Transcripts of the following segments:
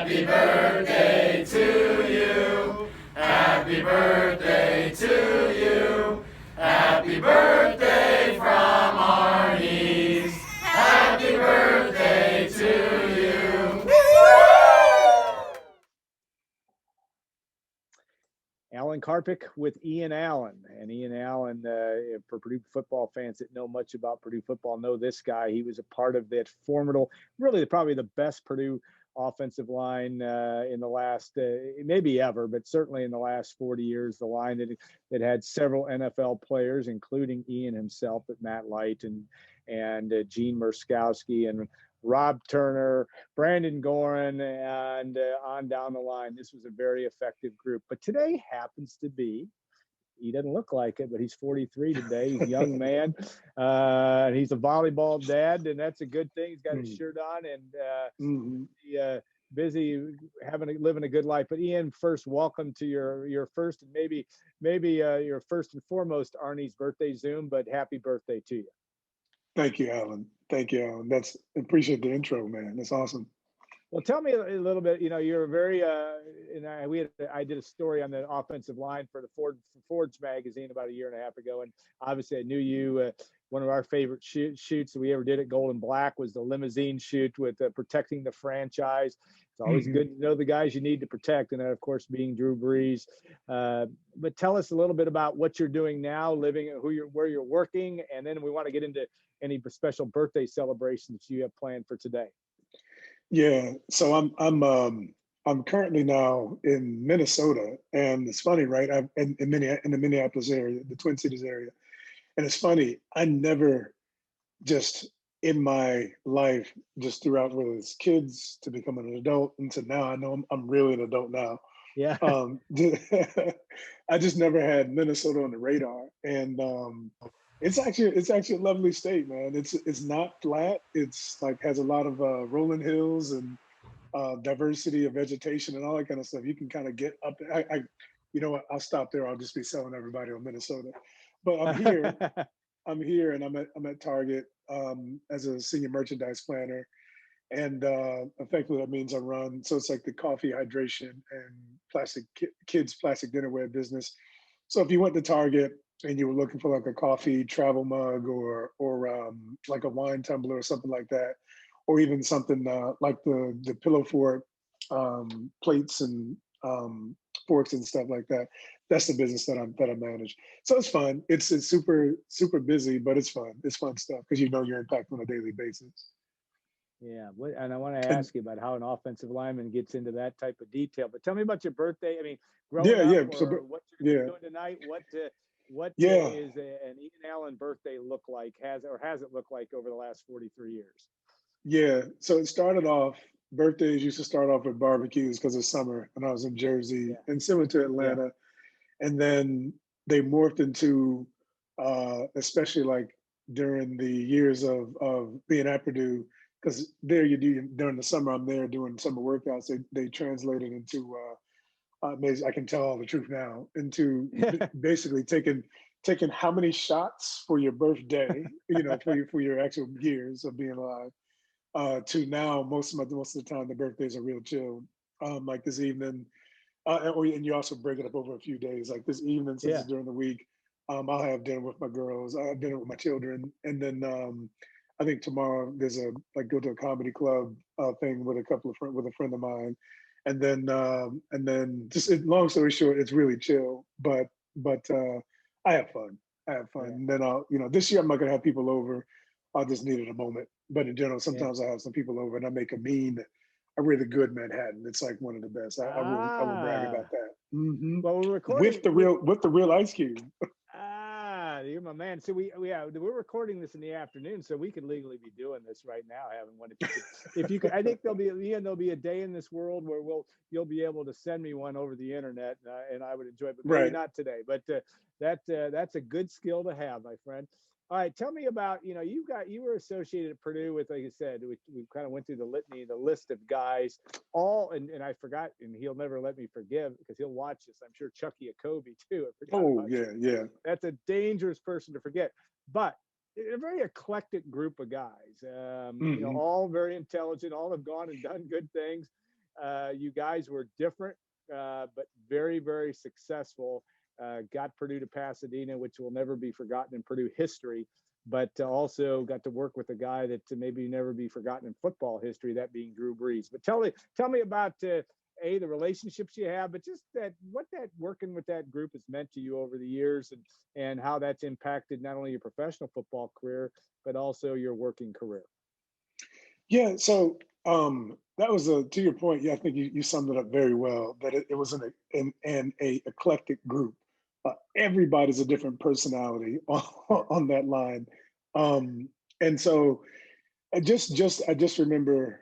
Happy birthday to you. Happy birthday to you. Happy birthday from Arnie's. Happy birthday to you. Alan Karpik with Ian Allen. And Ian Allen, for Purdue football fans that know much about Purdue football, know this guy. He was a part of that formidable, really probably the best Purdue offensive line in the last, maybe ever, but certainly in the last 40 years, the line that had several NFL players, including Ian himself, but Matt Light and Gene Murskowski and Rob Turner, Brandon Gorin, and on down the line. This was a very effective group. But today happens to be, he doesn't look like it, but he's 43 today. He's a young man. He's a volleyball dad, and that's a good thing. He's got his shirt on and busy living a good life. But Ian, first, welcome to your first and maybe your first and foremost Arnie's birthday Zoom. But happy birthday to you. Thank you, Alan. Thank you, Alan. Appreciate the intro, man. That's awesome. Well, tell me a little bit. You're very, I did a story on the offensive line for the Ford's magazine about a year and a half ago, and obviously I knew you. One of our favorite shoots that we ever did at Gold and Black was the limousine shoot with protecting the franchise. It's always good to know the guys you need to protect, and that, of course, being Drew Brees. But tell us a little bit about what you're doing now, where you're working, and then we want to get into any special birthday celebrations you have planned for today. Yeah, so I'm currently now in Minnesota, and it's funny, right? I'm in the Minneapolis area, the Twin Cities area, and it's funny. I never just in my life, just throughout whether it's kids to becoming an adult, and to now I know I'm really an adult now. Yeah. I just never had Minnesota on the radar, and it's actually a lovely state, man. It's not flat. It's like has a lot of rolling hills and diversity of vegetation and all that kind of stuff. You can kind of get up there. You know what? I'll stop there. I'll just be selling everybody on Minnesota. But I'm here. And I'm at Target as a senior merchandise planner, and effectively that means I run. So it's like the coffee, hydration, and kids plastic dinnerware business. So if you went to Target and you were looking for like a coffee travel mug or like a wine tumbler or something like that, or even something like the pillow fort plates and forks and stuff like that, that's the business that I manage. So it's fun. It's super busy, but it's fun. It's fun stuff because you know you're impacted on a daily basis. Yeah, and I want to ask you about how an offensive lineman gets into that type of detail. But tell me about your birthday. I mean, growing up, or what you're doing tonight. What is an Ian Allen birthday look like? Has it looked like over the last 43 years? Yeah, so it started off. Birthdays used to start off with barbecues because it's summer, and I was in Jersey and similar to Atlanta, and then they morphed into, especially like during the years of being at Purdue, because there you do during the summer. I'm there doing summer workouts. They translated into I can tell all the truth now, into basically taking how many shots for your birthday, for your actual years of being alive, to now most of the time the birthdays are real chill. Like this evening, and you also break it up over a few days. Like this evening, since it's during the week, I'll have dinner with my girls. I have dinner with my children, and then I think tomorrow there's go to a comedy club thing with with a friend of mine, and then just long story short, it's really chill. But I have fun. And then this year I'm not gonna have people over. I just needed a moment. But in general, sometimes I have some people over and I make a really good Manhattan. It's like one of the best. I will brag about that. Mm-hmm. Well, we're recording with the real ice cube. You're my man. So we're recording this in the afternoon, so we could legally be doing this right now, having one. If you could, I think there'll be a day in this world where you'll be able to send me one over the internet, and I would enjoy it. But maybe not today. But that's a good skill to have, my friend. All right, tell me about, you were associated at Purdue with, like I said, we kind of went through the list of guys, and I forgot, and he'll never let me forgive because he'll watch this. I'm sure Chucky Akobe too. Yeah. That's a dangerous person to forget, but a very eclectic group of guys, all very intelligent, all have gone and done good things. You guys were different, but very, very successful. Got Purdue to Pasadena, which will never be forgotten in Purdue history, but also got to work with a guy that maybe never be forgotten in football history, that being Drew Brees. But tell me about the relationships you have, but just what that working with that group has meant to you over the years, and how that's impacted not only your professional football career, but also your working career. Yeah, so that was to your point. Yeah, I think you summed it up very well. That it was a eclectic group. Everybody's a different personality on that line, and so I just remember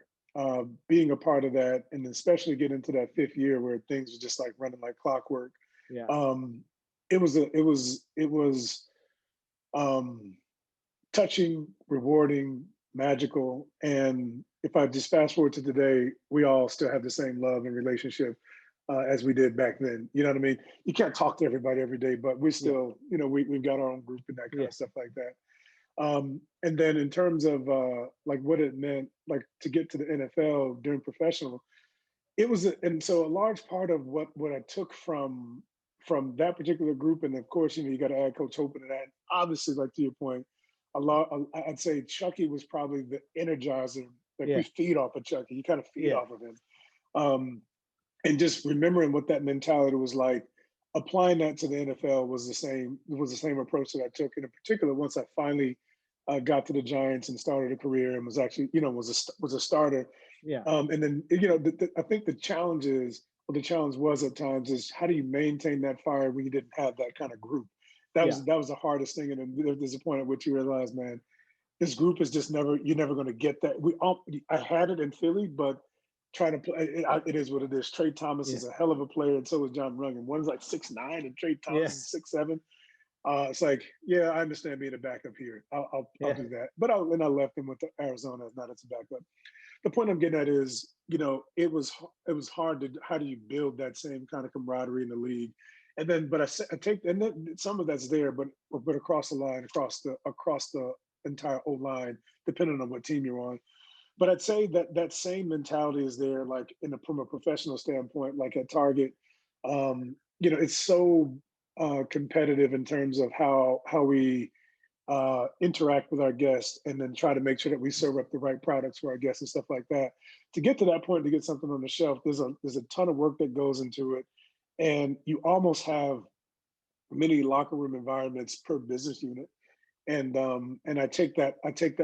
being a part of that, and especially getting into that fifth year where things were just like running like clockwork. Yeah. It was touching, rewarding, magical. And if I just fast forward to today, we all still have the same love and relationship as we did back then. You know what I mean? You can't talk to everybody every day, but we still, we've got our own group and that kind of stuff like that. And then in terms of like what it meant, like to get to the NFL during professional, and so a large part of what I took from that particular group, and of course, you got to add Coach Hope into that. Obviously, like to your point, I'd say Chucky was probably the energizer. Like we feed off of Chucky. You kind of feed off of him. And just remembering what that mentality was like, applying that to the NFL was the same approach that I took. And in particular, once I finally got to the Giants and started a career and was actually, was a starter. Yeah. And then, I think the challenge was at times is how do you maintain that fire when you didn't have that kind of group? That was the hardest thing. And then there's a point at which you realize, man, this group is just you're never going to get that. I had it in Philly, but trying to play, it is what it is. Trey Thomas is a hell of a player, and so is John Rungan. One's like 6'9", and Trey Thomas is 6'7". It's like, yeah, I understand being a backup here. I'll do that. But I left him with Arizona as not as a backup. The point I'm getting at is, it was hard how do you build that same kind of camaraderie in the league, and then but I take and then some of that's there, but across the line, across the entire O line, depending on what team you're on. But I'd say that same mentality is there, like from a professional standpoint, like at Target. It's so competitive in terms of how we interact with our guests, and then try to make sure that we serve up the right products for our guests and stuff like that. To get to that point, to get something on the shelf, there's a ton of work that goes into it, and you almost have many locker room environments per business unit. And I take that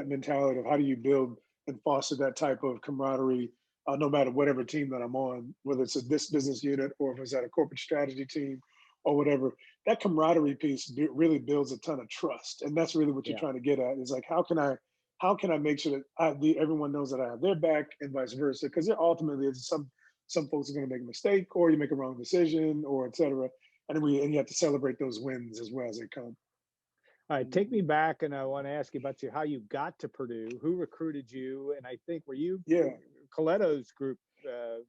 mentality of how do you build and foster that type of camaraderie, no matter whatever team that I'm on, whether it's this business unit or if it's at a corporate strategy team or whatever. That camaraderie piece really builds a ton of trust, and that's really what you're trying to get at. Is like how can I make sure that everyone knows that I have their back, and vice versa, because ultimately some folks are going to make a mistake, or you make a wrong decision, or et cetera, and you have to celebrate those wins as well as they come. All right, take me back, and I want to ask you about how you got to Purdue, who recruited you, and I think were you Coletto's group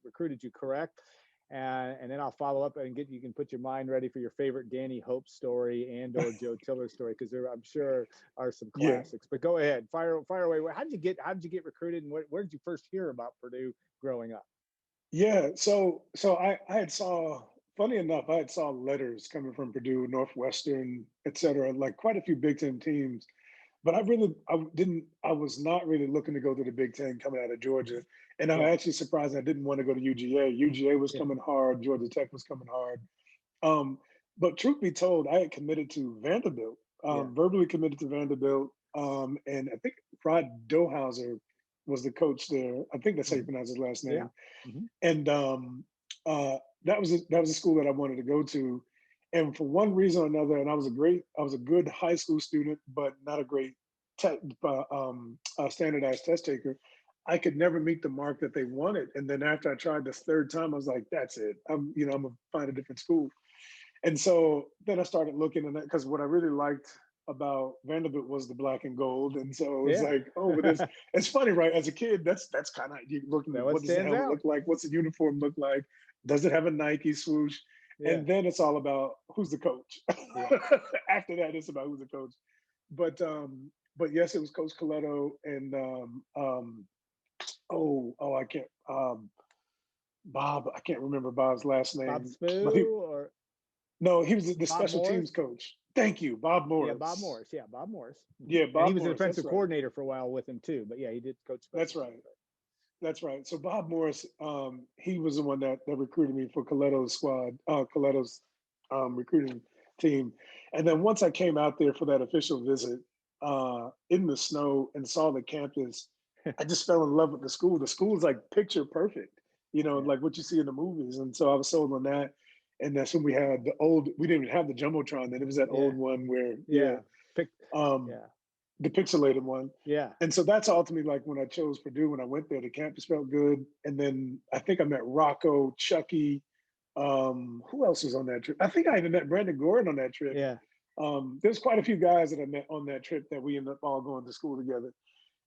recruited you, correct? And then I'll follow up and you can put your mind ready for your favorite Danny Hope story and or Joe Tiller story, because there I'm sure are some classics. But go ahead, fire away. How did you get recruited, and where did you first hear about Purdue growing up? Yeah, so I had saw. Funny enough, I had saw letters coming from Purdue, Northwestern, et cetera, like quite a few Big Ten teams. But I was not really looking to go to the Big Ten coming out of Georgia. And I'm actually surprised I didn't want to go to UGA. UGA was coming hard. Georgia Tech was coming hard. But truth be told, I had committed to Vanderbilt, verbally committed to Vanderbilt. And I think Rod Dohauser was the coach there. I think that's how you pronounce his last name. And that was a school that I wanted to go to, and for one reason or another, and I was a good high school student, but not a great standardized test taker. I could never meet the mark that they wanted, and then after I tried this third time, I was like, "That's it. I'm gonna find a different school." And so then I started looking, and because what I really liked about Vanderbilt was the black and gold, and so it was like, oh, but it's funny, right? As a kid, that's kind of you looking at what does the helmet look like, what's the uniform look like, does it have a Nike swoosh, and then it's all about who's the coach. After that, it's about who's the coach. But yes, it was Coach Coletto, and I can't. Bob. I can't remember Bob's last Bob name, but Spoo or no, he was the Bob special teams Morris? coach. Thank you, Bob Yeah, Bob Morris. Morris. Yeah, Bob Morris. Yeah, And he Bob was the Morris. That's defensive right. coordinator for a while with him too. But yeah, he did coach special That's teams. right. That's right. So Bob Morris, he was the one that recruited me for Coletto's squad, Coletto's recruiting team. And then once I came out there for that official visit in the snow and saw the campus, I just fell in love with the school. The school is like picture perfect, Yeah. like what you see in the movies. And so I was sold on that. And that's when we had we didn't even have the Jumbotron then. It was that old one where, Pick, um, the pixelated one. yeah. And so that's ultimately like when I chose Purdue, when I went there, the campus felt good. And then I think I met Rocco, Chucky. Who else was on that trip? I think I even met Brandon Gordon on that trip. Yeah. There's quite a few guys that I met on that trip that we ended up all going to school together.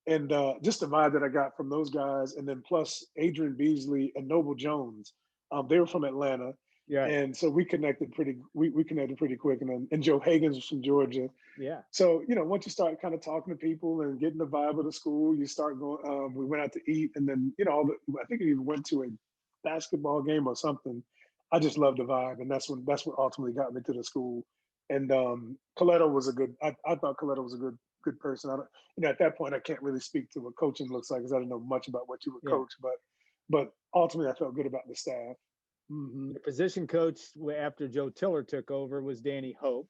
And just the vibe that I got from those guys, and then plus Adrian Beasley and Noble Jones, they were from Atlanta. Yeah. And so we connected we connected pretty quick. And Joe Hagan's was from Georgia. Yeah. So, once you start kind of talking to people and getting the vibe of the school, you start going, we went out to eat. And then, I think we even went to a basketball game or something. I just loved the vibe. And that's what ultimately got me to the school. And Coletto was I thought Coletto was a good person. At that point, I can't really speak to what coaching looks like because I didn't know much about what you would coach. But ultimately, I felt good about the staff. Mm-hmm. The position coach after Joe Tiller took over was Danny Hope.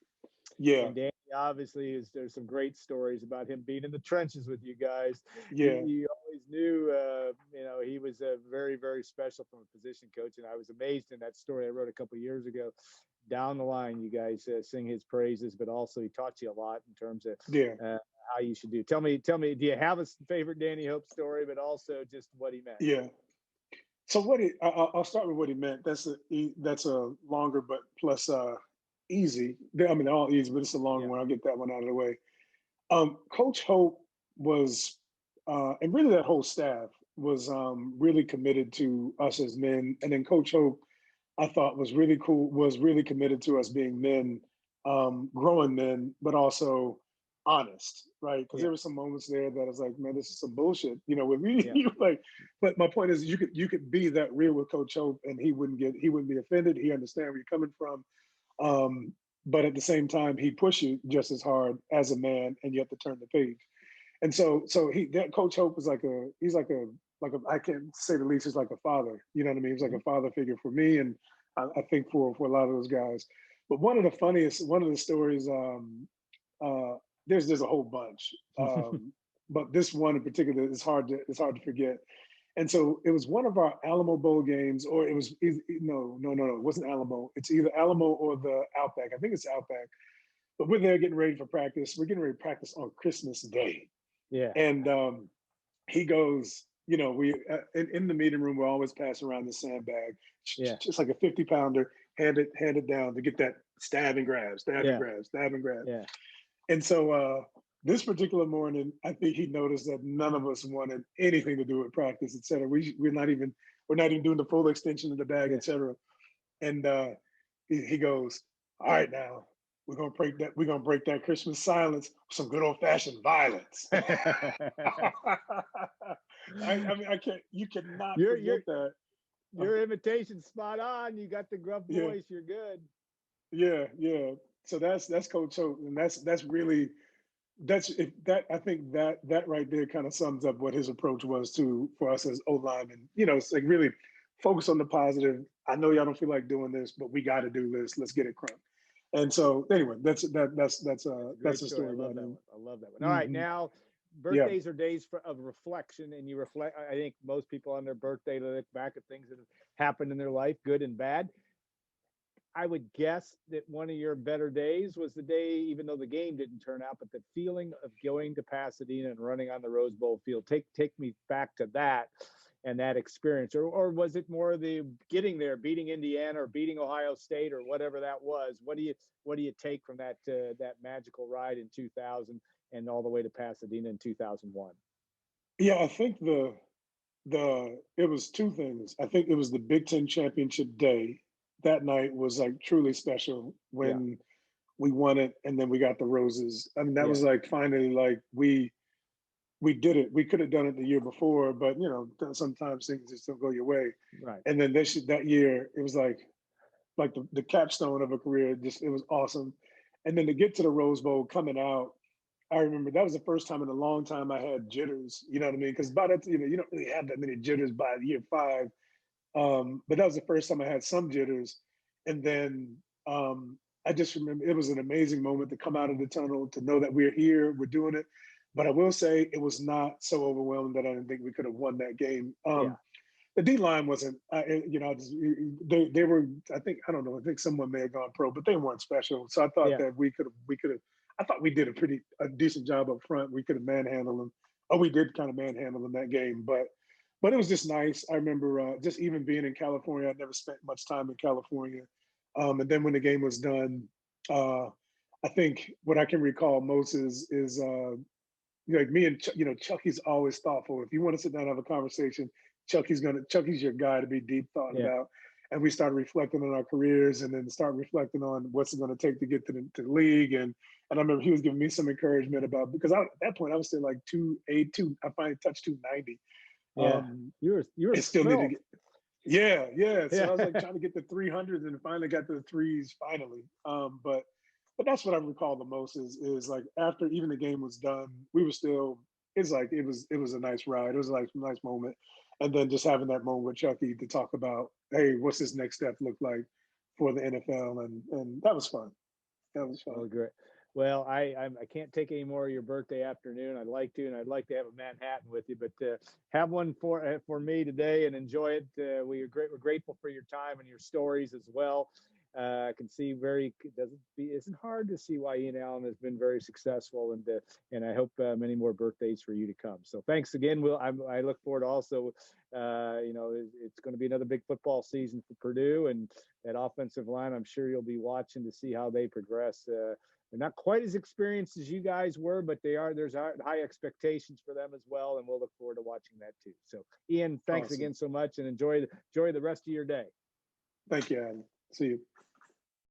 Yeah. And Danny obviously there's some great stories about him being in the trenches with you guys. Yeah. You always knew, he was a very, very special from a position coach. And I was amazed in that story I wrote a couple of years ago. Down the line, you guys sing his praises, but also he taught you a lot in terms of how you should do. Tell me, do you have a favorite Danny Hope story, but also just what he meant? Yeah. So I'll start with what he meant. That's a longer but plus easy. I mean, they're all easy, but it's a longer one. I'll get that one out of the way. Coach Hope was, and really that whole staff was really committed to us as men. And then Coach Hope, I thought was really cool, was really committed to us being men, growing men, but also honest, right? Because there were some moments there that I was like, man, this is some bullshit, with me. Like, but my point is, you could be that real with Coach Hope, and he wouldn't be offended. He understand where you're coming from, but at the same time, he push you just as hard as a man, and you have to turn the page. And so that Coach Hope is he's like a I can't say the least, he's like a father. You know what I mean? He's like a father figure for me, and I think for a lot of those guys. But one of the stories. There's a whole bunch, but this one in particular is hard to forget. And so it was one of our Alamo Bowl games, or it was no, it wasn't Alamo. It's either Alamo or the Outback. I think it's Outback. But we're there getting ready for practice. We're getting ready to practice on Christmas Day. Yeah. And he goes, we in the meeting room, we're always passing around the sandbag, just like a 50-pounder, hand it down to get that stab and grab. Yeah. And so this particular morning, I think he noticed that none of us wanted anything to do with practice, et cetera. We're not even doing the full extension of the bag, et cetera. And he goes, all right, now we're gonna break that Christmas silence with some good old fashioned violence. I mean, you cannot forget that. Your invitation's spot on. You got the gruff voice. You're good. Yeah. So that's Coach Hope, and I think that right there kind of sums up what his approach was for us as O-linemen. It's like really focus on the positive. I know y'all don't feel like doing this, but we got to do this. Let's get it crunked. And so anyway, that's a story. I love that one. All right, now birthdays are days of reflection, and you reflect. I think most people on their birthday look back at things that have happened in their life, good and bad. I would guess that one of your better days was the day, even though the game didn't turn out, but the feeling of going to Pasadena and running on the Rose Bowl field. Take me back to that and that experience, or was it more the getting there, beating Indiana or beating Ohio State or whatever that was? What do you take from that magical ride in 2000 and all the way to Pasadena in 2001? Yeah, I think it was two things. I think it was the Big Ten championship day. That night was like truly special when we won it, and then we got the roses. I mean, that was like finally like we we did it. We could have done it the year before, but sometimes things just don't go your way. Right. And then that year, it was like the capstone of a career. Just it was awesome. And then to get to the Rose Bowl coming out, I remember that was the first time in a long time I had jitters. You know what I mean? Because by that, you don't really have that many jitters by year 5. But that was the first time I had some jitters. And then I just remember it was an amazing moment to come out of the tunnel, to know that we're here, we're doing it. But I will say it was not so overwhelming that I didn't think we could have won that game. The D line wasn't, they were, I think, I don't know, I think someone may have gone pro, but they weren't special. So I thought that we could have, I thought we did a decent job up front. We could have manhandled them. Oh, we did kind of manhandle them that game, but it was just nice. I remember just even being in California, I'd never spent much time in California. And then when the game was done, I think what I can recall most is like me and Chucky's always thoughtful. If you want to sit down and have a conversation, Chucky's your guy to be deep thought about. And we started reflecting on our careers, and then start reflecting on what's it going to take to get to the league. And I remember he was giving me some encouragement about, because at that point I was still like 282. I finally touched 290. Yeah, you were still need to get. Yeah. So Yeah. I was like trying to get the 300s, and finally got to the threes finally. But that's what I recall the most is like after even the game was done, we were still. It's like it was a nice ride. It was like a nice moment, and then just having that moment with Chucky to talk about, hey, what's this next step look like for the NFL, and that was fun. That was fun. Oh, great. Well, I can't take any more of your birthday afternoon. I'd like to, and I'd like to have a Manhattan with you, but have one for me today and enjoy it. We're grateful for your time and your stories as well. I can see isn't hard to see why Ian Allen has been very successful, and I hope many more birthdays for you to come. So thanks again. I look forward to also, it's going to be another big football season for Purdue, and that offensive line, I'm sure you'll be watching to see how they progress. They're not quite as experienced as you guys were, but there's high expectations for them as well, and we'll look forward to watching that too. So Ian, thanks again so much, and enjoy the rest of your day. Thank you, Adam. See you.